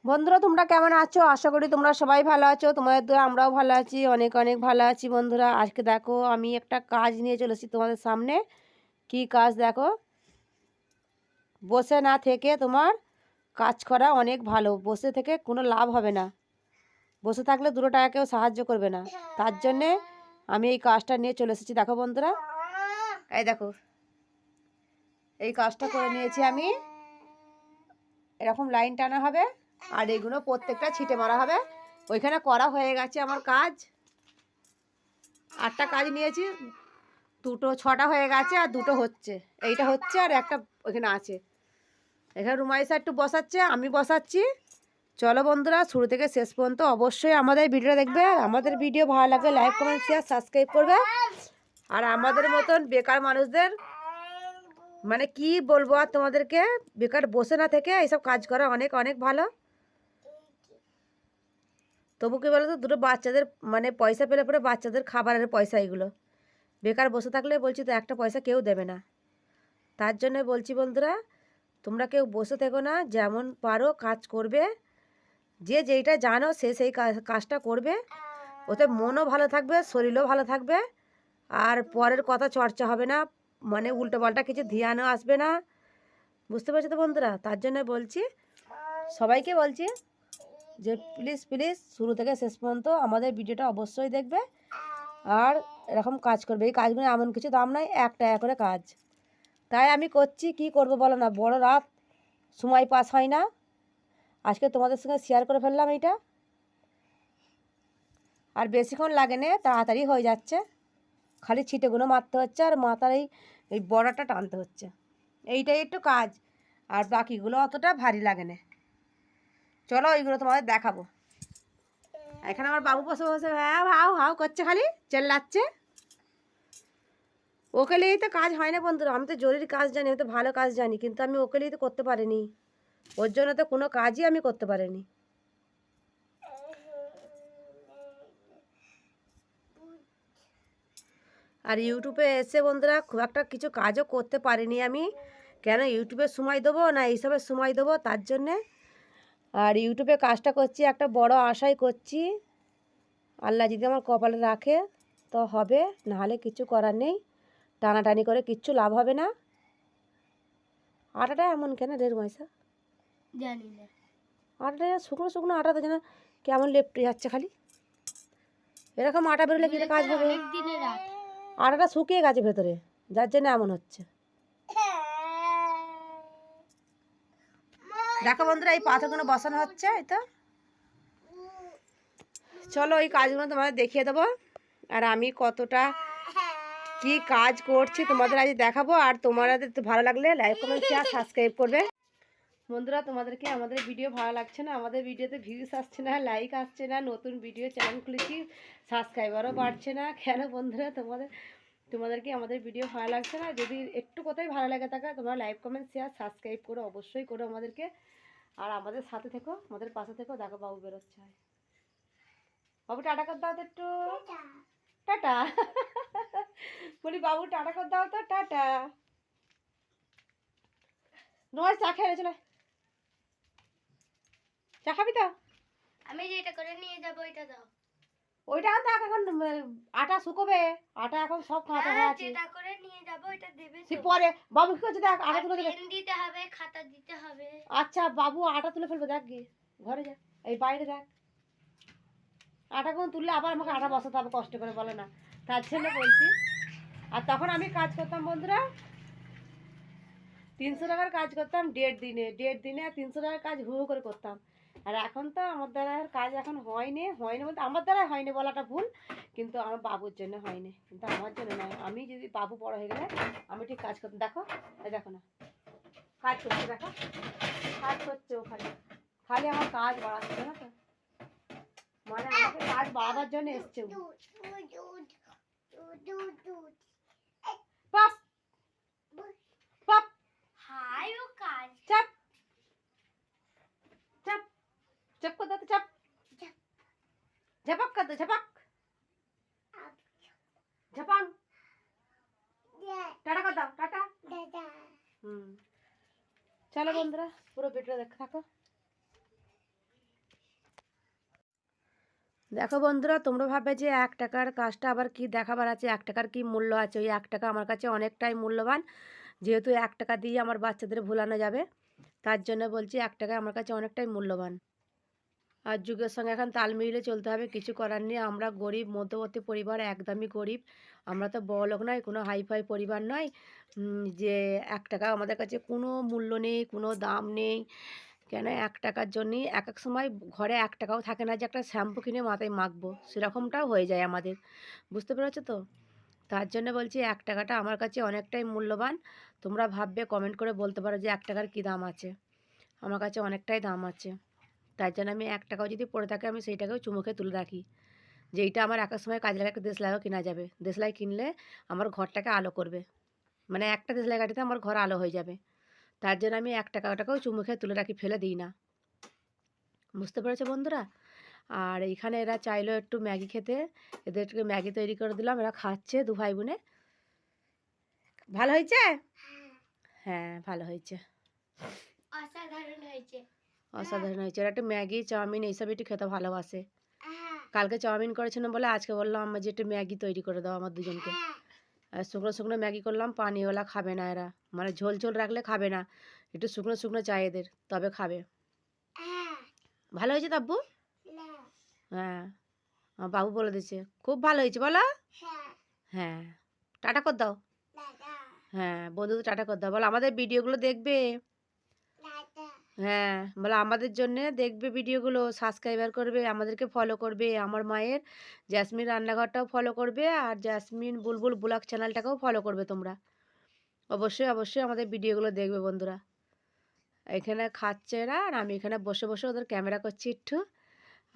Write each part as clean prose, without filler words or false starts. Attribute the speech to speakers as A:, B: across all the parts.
A: বন্ধুরা তোমরা কেমন আছো? আশা করি তোমরা সবাই ভালো আছো। তোমাদের দোয়া আমরাও ভালো আছি, অনেক অনেক ভালো আছি। বন্ধুরা আজকে দেখো আমি একটা কাজ নিয়ে চলেছি তোমাদের সামনে। কি কাজ দেখো, বসে না থেকে তোমার কাজ করা অনেক ভালো। বসে থেকে কোনো লাভ হবে না, বসে থাকলে দুটো টাকা কেউ সাহায্য করবে না। তার জন্যে আমি এই কাজটা নিয়ে চলে এসেছি। দেখো বন্ধুরা, এই দেখো এই কাজটা করে নিয়েছি আমি। এরকম লাইন টানা হবে আর এগুলো প্রত্যেকটা ছিটে মারা হবে। ওইখানে করা হয়ে গেছে আমার কাজ। 8টা কাজ নিয়েছি, দুটো 6টা হয়ে গেছে আর দুটো হচ্ছে। এইটা হচ্ছে আর একটা ওইখানে আছে। এখানে রুমাইসা একটু বসাচ্ছে, আমি বসাচ্ছি। চলো বন্ধুরা শুরু থেকে শেষ পর্যন্ত অবশ্যই আমাদের ভিডিওটা দেখবে। আমাদের ভিডিও ভালো লাগলে লাইক কমেন্ট শেয়ার সাবস্ক্রাইব করবে। আর আমাদের মতন বেকার মানুষদের মানে কি বলবো আর তোমাদেরকে, বেকার বসে না থেকে এইসব কাজ করা অনেক অনেক ভালো। তবু কি বলো তো, দুটো বাচ্চাদের মানে পয়সা পেলে পরে বাচ্চাদের খাবারের পয়সা এগুলো। বেকার বসে থাকলে বলছি তো একটা পয়সা কেউ দেবে না। তার জন্য বলছি বন্ধুরা, তোমরা কেউ বসে থেকো না, যেমন পারো কাজ করবে। যে যেইটা জানো সে সেই কাজটা করবে। ওতে মনও ভালো থাকবে, শরীরও ভালো থাকবে। আর পরের কথা চর্চা হবে না, মানে উল্টোপাল্টা কিছু ধ্যানও আসবে না। বুঝতে পারছো তো বন্ধুরা? তার জন্য বলছি, সবাইকে বলছি যে প্লিজ প্লিজ শুরু থেকে শেষ পর্যন্ত আমাদের ভিডিওটা অবশ্যই দেখবে আর এরকম কাজ করবে। এই কাজগুলো এমন কিছু দাম নয়, 1 টাকা করে কাজ। তাই আমি করছি, কি করব বলো না, বড় রাত, সময় পাস হয় না। আজকে তোমাদের সঙ্গে শেয়ার করে ফেললাম এইটা। আর বেশিক্ষণ লাগে না, তাড়াতাড়ি হয়ে যাচ্ছে। খালি ছিটেগুলো মারতে হচ্ছে আর মাথার এই বড়াটা টানতে হচ্ছে। এইটাই একটু কাজ, আর বাকিগুলো অতটা ভারী লাগে না। চলো ওইগুলো তোমাদের দেখাবো। এখানে আমার বাবু বসে বসে হ্যাঁ হাও হাও করছে, খালি চেল্লাচ্ছে। ওকে নিয়েই তো কাজ হয় না বন্ধুরা। আমি তো জরুরি কাজ জানি, আমি তো ভালো কাজ জানি, কিন্তু আমি ওকে নিয়ে তো করতে পারিনি। ওর জন্য তো কোনো কাজই আমি করতে পারিনি। আর ইউটিউবে এসে বন্ধুরা খুব একটা কিছু কাজও করতে পারিনি আমি। কেন ইউটিউবে সময় দেবো না এইসবের সময় দেবো, তার জন্যে। আর ইউটিউবে কাজটা করছি একটা বড় আশাই করছি, আল্লাহ যদি আমার কপালে রাখে তো হবে, নাহলে কিছু করার নেই। টানাটানি করে কিচ্ছু লাভ হবে না। আটাটা এমন কেন রের পয়সা
B: জানি না।
A: আটাটা শুকনো শুকনো আটাতে যেন কেমন লেপটে যাচ্ছে খালি। এরকম আটা বেরোলে কী কাজ হবে?
B: অনেক দিনের রাত।
A: আটাটা শুকিয়ে গেছে ভেতরে, যার জন্য এমন হচ্ছে। দেখো বন্ধুরা এই পাথরগুলো বসানো হচ্ছে, এই তো। চলো এই কাজগুলো তোমাদের দেখিয়ে দেবো আর আমি কতটা কি কাজ করছি তোমাদের আজ দেখাবো। আর তোমাদের ভালো লাগলে লাইক কমেন্ট শেয়ার সাবস্ক্রাইব করবে। বন্ধুরা তোমাদেরকে আমাদের ভিডিও ভালো লাগছে না, আমাদের ভিডিওতে ভিউজ আসছে না, লাইক আসছে না, নতুন ভিডিও চ্যানেল খুলেছি সাবস্ক্রাইবারও বাড়ছে না কেন বন্ধুরা? তোমাদেরকে আমাদের ভিডিও ভালো লাগছে না? যদি একটু কোথায় ভালো লাগে থাকে তোমরা লাইক কমেন্ট শেয়ার সাবস্ক্রাইব করো, অবশ্যই করো আমাদেরকে। আর আমাদের সাথে থেকো, আমাদের পাশে থেকো। দেখো বাবু বেরোচ্ছে, বাবু টাটা করে দাও তো একটু, টাটা। বলি বাবু টাটা করে দাও তো, টাটা। নয় চা খেয়ে চলে, চা খাবি তো?
B: আমি যেটা করে নিয়ে যাবো ওইটা দাও।
A: ওইটা তো এখন আটা শুকোবে, আটা এখন সব কাঁচা হয়ে আছে।
B: যেটা করে নিয়ে যাবো ওইটা দেবে
A: সে
B: তো।
A: পরে বাবু কি করছে দেখ, আটা তুলে দেবে।
B: পেন দিতে হবে, খাতা দিতে হবে।
A: আচ্ছা বাবু আটা তুলে ফেলবে, দেখ গিয়ে ঘরে যা, এই বাইরে দেখ আটা কোন তুললে আবার আমাকে আটা বসাতে হবে কষ্ট করে, বলে না? তার জন্য বলছি। আর তখন আমি কাজ করতাম বন্ধুরা, 300 টাকার কাজ করতাম 1.5 দিনে আর 300 টাকার কাজ হু হু করে করতাম। আর এখন তো আমার দ্বারা কাজ এখন হয়নি বলতে আমার দ্বারা হয়নি বলাটা ভুল, কিন্তু আমার বাবুর জন্য হয়নি, কিন্তু আমার জন্য নয়। আমি যদি বাবু বড় হয়ে গেলে আমি ঠিক কাজ করতাম। দেখো এই দেখো না কাজ করছে, দেখো কাজ করছে ও, খালি খালি আমার কাজ বাড়াচ্ছে না তো, মানে আমাকে কাজ বাড়াবার জন্য এসছে ও। পাপ পাপ
B: হাই ও কাজ।
A: চাপ চাপ চাপ করে দাও তো, চাপ ঝাপাক कर दो, ঝাপাক ঝাপাং, টাটা করে দাও, টাটা। চলো বন্ধুরা পুরো ভিডিও দেখতে থাকো। দেখো বন্ধুরা, তোমরা ভাববে যে 1 টাকার কাজটা আবার কি দেখাবার আছে, 1 টাকার কি মূল্য আছে। ওই 1 টাকা আমার কাছে অনেকটাই মূল্যবান। যেহেতু 1 টাকা দিয়ে আমার বাচ্চাদের ভোলানো যাবে, তার জন্য বলছি 1 টাকা আমার কাছে অনেকটাই মূল্যবান। আর যুগের সঙ্গে এখন তাল মিলিয়ে চলতে হবে, কিছু করার নেই। আমরা গরিব মধ্যবর্তী পরিবার, একদমই গরিব। আমরা তো বড়লোক নয়, কোনো হাইফাই পরিবার নয় যে 1 টাকা আমাদের কাছে কোনো মূল্য নেই, কোনো দাম নেই। কেন 1 টাকার জন্যই এক সময় ঘরে 1 টাকাও থাকে না যে একটা শ্যাম্পু কিনে মাথায় মাখবো, সেরকমটাও হয়ে যায় আমাদের। বুঝতে পেরেছো তো? তার জন্য বলছি 1 টাকাটা আমার কাছে অনেকটাই মূল্যবান। তোমরা ভাববে, কমেন্ট করে বলতে পারো যে 1 টাকার কী দাম আছে। আমার কাছে অনেকটাই দাম আছে। তার জন্য আমি 1 টাকাও যদি পড়ে থাকে আমি সেইটাকেও চুমু খেয়ে তুলে রাখি। যে এইটা আমার এক সময় কাজে লাগে, একটা দেশলাইও কেনা যাবে। দেশলাই কিনলে আমার ঘরটাকে আলো করবে। মানে একটা দেশলাই কাঠিতে আমার ঘর আলো হয়ে যাবে। তার জন্য আমি 1 টাকাটাকেও চুমু খেয়ে তুলে রাখি, ফেলে দিই না। বুঝতে পেরেছো বন্ধুরা? আর এইখানে এরা চাইলো একটু ম্যাগি খেতে, এদেরকে ম্যাগি তৈরি করে দিলাম, এরা খাচ্ছে 2 ভাই বোনে। ভালো হয়েছে? হ্যাঁ, ভালো হয়েছে।
B: অসাধারণ হয়েছে।
A: অসাধারণ হয়েছে। এরা একটু ম্যাগি, চাউমিন এইসব একটু খেতে ভালোবাসে। কালকে চাউমিন করেছিলাম বলে আজকে বললাম আম্মা যে একটু ম্যাগি তৈরি করে দাও আমার দুজনকে। আর শুকনো শুকনো ম্যাগি করলাম, পানিওয়ালা খাবে না এরা। মানে ঝোল ঝোল রাখলে খাবে না, একটু শুকনো শুকনো চাই এদের, তবে খাবে। ভালো হয়েছে তো আব্বু? হ্যাঁ, আমার বাবু বলে দিচ্ছে খুব ভালো হয়েছে, বলো। হ্যাঁ, টাটা করে দাও। হ্যাঁ, বন্ধুদের টাটা করে দাও, বলো আমাদের ভিডিওগুলো দেখবে। হ্যাঁ, বলো আমাদের জন্যে দেখবে ভিডিওগুলো, সাবস্ক্রাইবার করবে, আমাদেরকে ফলো করবে। আমার মায়ের জেসমিন রান্নাঘরটাও ফলো করবে, আর জেসমিন বুলবুল ব্লগ চ্যানেলটাকেও ফলো করবে তোমরা। অবশ্যই অবশ্যই আমাদের ভিডিওগুলো দেখবে বন্ধুরা। এখানে খাচ্ছে এরা, আর আমি এখানে বসে বসে ওদের ক্যামেরা করছি একটু।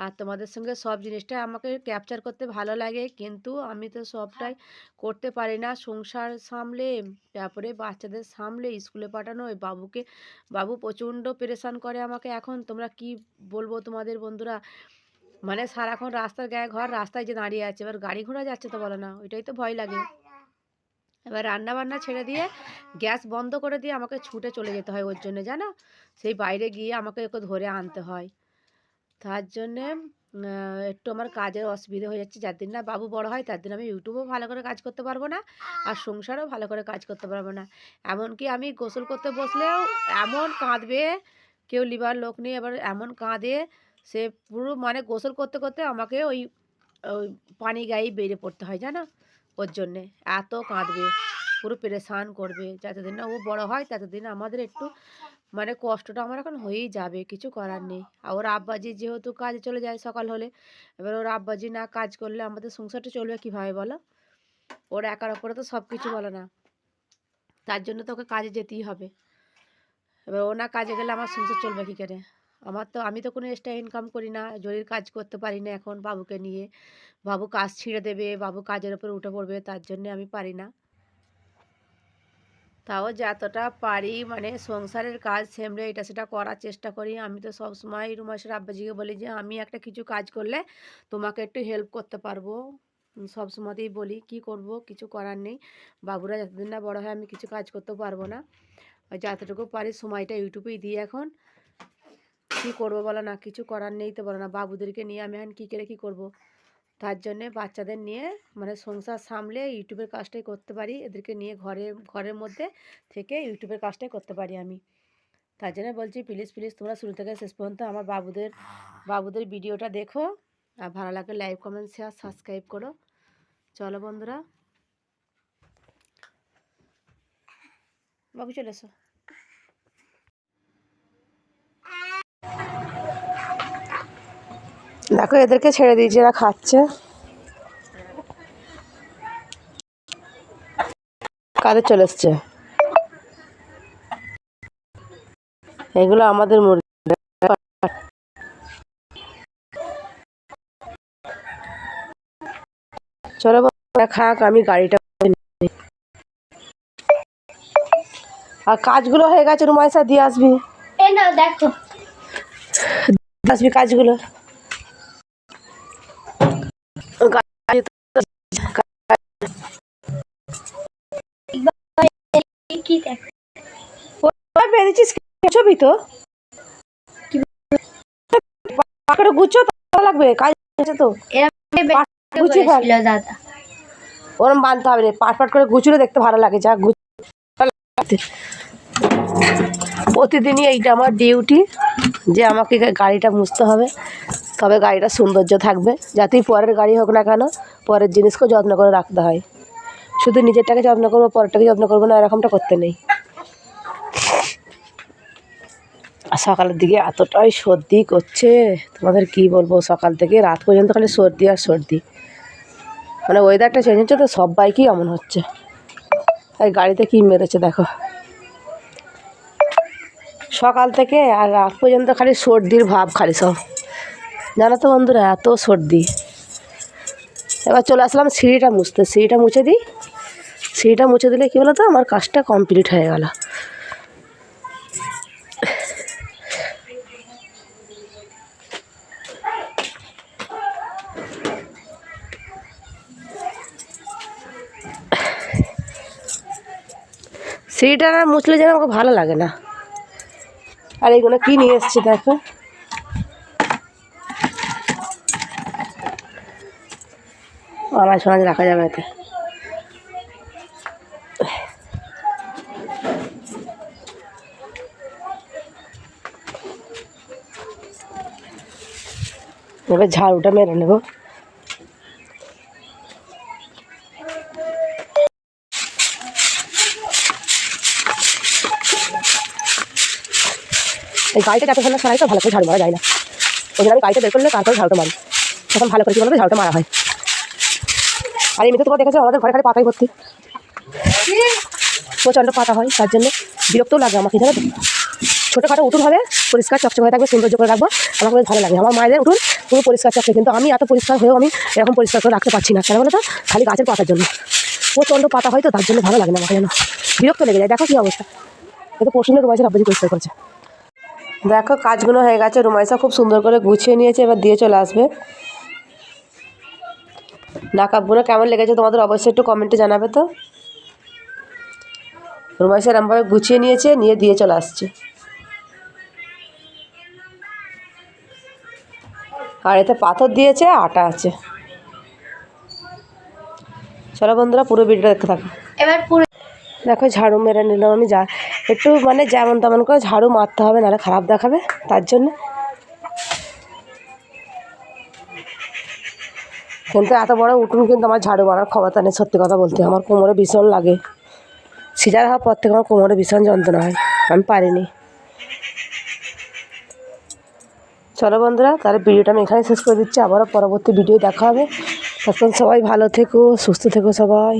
A: আর তোমাদের সঙ্গে সব জিনিসটা আমাকে ক্যাপচার করতে ভালো লাগে, কিন্তু আমি তো সবটাই করতে পারি না। সংসার সামলে, তারপরে বাচ্চাদের সামলে, স্কুলে পাঠানো, ওই বাবু প্রচণ্ড পেরেশান করে আমাকে এখন। তোমরা কি বলবো তোমাদের বন্ধুরা, মানে সারাক্ষণ রাস্তার গায়ে ঘর, রাস্তায় যে দাঁড়িয়ে আছে, এবার গাড়ি ঘোড়া যাচ্ছে তো বলো না, ওইটাই তো ভয় লাগে। এবার রান্না বান্না ছেড়ে দিয়ে, গ্যাস বন্ধ করে দিয়ে আমাকে ছুটে চলে যেতে হয় ওর জন্য, জানো। সেই বাইরে গিয়ে আমাকে ওকে ধরে আনতে হয়। তার জন্যে একটু আমার কাজের অসুবিধা হয়ে যাচ্ছে। যার দিন না বাবু বড় হয়, তার দিন আমি ইউটিউবেও ভালো করে কাজ করতে পারবো না, আর সংসারেও ভালো করে কাজ করতে পারবো না। এমনকি আমি গোসল করতে বসলেও এমন কাঁদবে, কেউ লিবার লোক নেই, এবার এমন কাঁদে সে পুরো, মানে গোসল করতে করতে আমাকে ওই ওই পানি গায়েই বেরিয়ে পড়তে হয়, জানো। ওর জন্যে এত কাঁদবে, পুরো পেরেশান করবে। যতদিন না ও বড় হয় ততদিন আমাদের একটু, মানে কষ্টটা আমার এখন হয়েই যাবে, কিছু করার নেই। আর ওর আব্বাজি যেহেতু কাজে চলে যায় সকাল হলে, এবার ওর আব্বাজি না কাজ করলে আমাদের সংসারটা চলবে কীভাবে বলো। ওর একার ওপরে তো সব কিছু বলে না, তার জন্য তো ওকে কাজে যেতেই হবে। এবার ও না কাজে গেলে আমার সংসার চলবে কী করে। আমি তো কোনো এক্সট্রা ইনকাম করি না, জরির কাজ করতে পারি না এখন বাবুকে নিয়ে। বাবু কাজ ছিঁড়ে দেবে, বাবু কাজের ওপরে উঠে পড়বে, তার জন্যে আমি পারি না। তাও যতটা পারি মানে সংসারের কাজ সামলে এটা সেটা করার চেষ্টা করি। আমি তো সবসময় রুমাসের আব্বাজিকে বলি যে আমি একটা কিছু কাজ করলে তোমাকে একটু হেল্প করতে পারবো। সবসময়তেই বলি, কি করব, কিছু করার নেই। বাবুরা যতদিন না বড় হয় আমি কিছু কাজ করতেও পারবো না। ওই যতটুকু পারি সময়টা ইউটিউবেই দিই এখন। কি করব বলো না, কিছু করার নেই তো বলো না। বাবুদেরকে নিয়ে আমি এখন কী করে কী করব। তার জন্যে বাচ্চাদের নিয়ে মানে সংসার সামলে ইউটিউবের কাজটাই করতে পারি। এদেরকে নিয়ে ঘরের মধ্যে থেকে ইউটিউবের কাজটাই করতে পারি আমি। তার জন্য বলছি প্লিজ প্লিজ তোমরা শুরু থেকে শেষ পর্যন্ত আমার বাবুদের ভিডিওটা দেখো, আর ভালো লাগলে লাইক কমেন্ট শেয়ার সাবস্ক্রাইব করো। চলো বন্ধুরা, বাবু চলে এসো। দেখো এদেরকে ছেড়ে দিয়েছি, এরা খাচ্ছে। কাদের চলে এসছে, এগুলো আমাদের মুরগি। চলো খাক, আমি গাড়িটা। আর কাজগুলো হয়ে গেছে, রুমাইসা দিয়ে আসবি।
B: এই নাও দেখো,
A: আসবি কাজগুলো।
B: কি দেখো,
A: বেরিয়েছিস ছবি তো গুছো, লাগবে কাজ গেছে তো,
B: এরকম
A: গুছিয়ে ফেল।
B: বলেছিল দাদা।
A: ওরম বানতে হবে না, পাট করে গুছিয়ে দেখতে ভালো লাগে, যা প্রতিদিনই এইটা আমার ডিউটি, যে আমাকে গাড়িটা মুছতে হবে, তবে গাড়িটা সৌন্দর্য থাকবে। যাতেই পরের গাড়ি হোক না কেন, পরের জিনিসকেও যত্ন করে রাখতে হয়। শুধু নিজেরটাকে যত্ন করবো, পরেরটাকে যত্ন করবো না, এরকমটা করতে নেই। আর সকালের দিকে এতটাই সর্দি করছে, তোমাদের কি বলবো, সকাল থেকে রাত পর্যন্ত খালি সর্দি আর সর্দি। মানে ওয়েদারটা চেঞ্জ হচ্ছে তো, সব বাইকই এমন হচ্ছে। আর গাড়িতে কি মেরেছে দেখো, সকাল থেকে আর রাত পর্যন্ত খালি সর্দির ভাব, খালি সব, জানো তো বন্ধুরা, এত সর্দি। এবার চলে আসলাম সিঁড়িটা মুছতে, সিঁড়িটা মুছে দিই। সিঁড়িটা মুছে দিলে কী বলো তো, আমার কাজটা কমপ্লিট হয়ে গেল। সিঁড়িটা না মুছলে যেন আমাকে ভালো লাগে না। আর এইগুলো কী নিয়ে এসছি দেখো, আনাজ ফানাজ রাখা যাবে এতে। এবার ঝাড়ুটা মেরে নেব। এই গাড়িটা যত ভালো সরাই তো ভালো করে ঝাড়ু মারা যায় না, ওই জন্য আমি গাড়িটা বের করলে তারপরে ঝাড়ুটা মারি, তখন ভালো করে কী বলবে ঝাড়ুটা মারা হয়। আর এমনিতে তোমরা দেখেছো আমাদের ঘরে খালি পাতাই ভর্তি, প্রচণ্ড পাতা হয়, তার জন্য বিরক্তও লাগে আমাকে, জানো তো। ছোটোখাটো উঠোন হবে, পরিষ্কার চকচক হয়ে থাকবে, সৌন্দর্য করে রাখবো, আমাকে বেশ ভালো লাগে। আমার মায়েদের উঠোন পুরো পরিষ্কার চকচক, কিন্তু আমি এত পরিষ্কার হয়েও আমি এরকম পরিষ্কার করে রাখতে পারছি না, কেন বলো তো, খালি গাছের পাতার জন্য। প্রচণ্ড পাতা হয় তো, তার জন্য ভালো লাগে না আমাকে, যেন বিরক্ত লেগে যায়। দেখো কী অবস্থা, এতো পশুগুলো রুমাইসা রাব্বাজি পরিষ্কার করেছে। দেখো কাজগুলো হয়ে গেছে, রুমাইসা খুব সুন্দর করে গুছিয়ে নিয়েছে, এবার দিয়ে চলে আসবে। নাকাবগুলো কেমন লেগেছে তোমাদের অবশ্যই একটু কমেন্টে জানাবে তো। রুমাইসা এরমভাবে গুছিয়ে নিয়েছে, নিয়ে দিয়ে চলে আসছে। আর এতে পাথর দিয়েছে, আটা আছে। চলো বন্ধুরা, পুরো ভিডিওটা দেখতে থাকো।
B: এবার পুরো
A: দেখো ঝাড়ু মেরে নিলাম আমি, যা একটু মানে যেমন তেমন করে ঝাড়ু মারতে হবে, নাহলে খারাপ দেখাবে, তার জন্য। কিন্তু এত বড় উঠুন কিন্তু আমার ঝাড়ু মারার ক্ষমতা নেই, সত্যি কথা বলতে। আমার কোমরে ভীষণ লাগে, সিজার হওয়ার পর থেকে আমার কোমরে ভীষণ যন্ত্রণা হয়, আমি পারিনি। চলো বন্ধুরা, তাহলে ভিডিওটা আমি এখানে শেষ করে দিচ্ছি, আবারও পরবর্তী ভিডিও দেখা হবে। তখন সবাই ভালো থেকো, সুস্থ থেকো সবাই।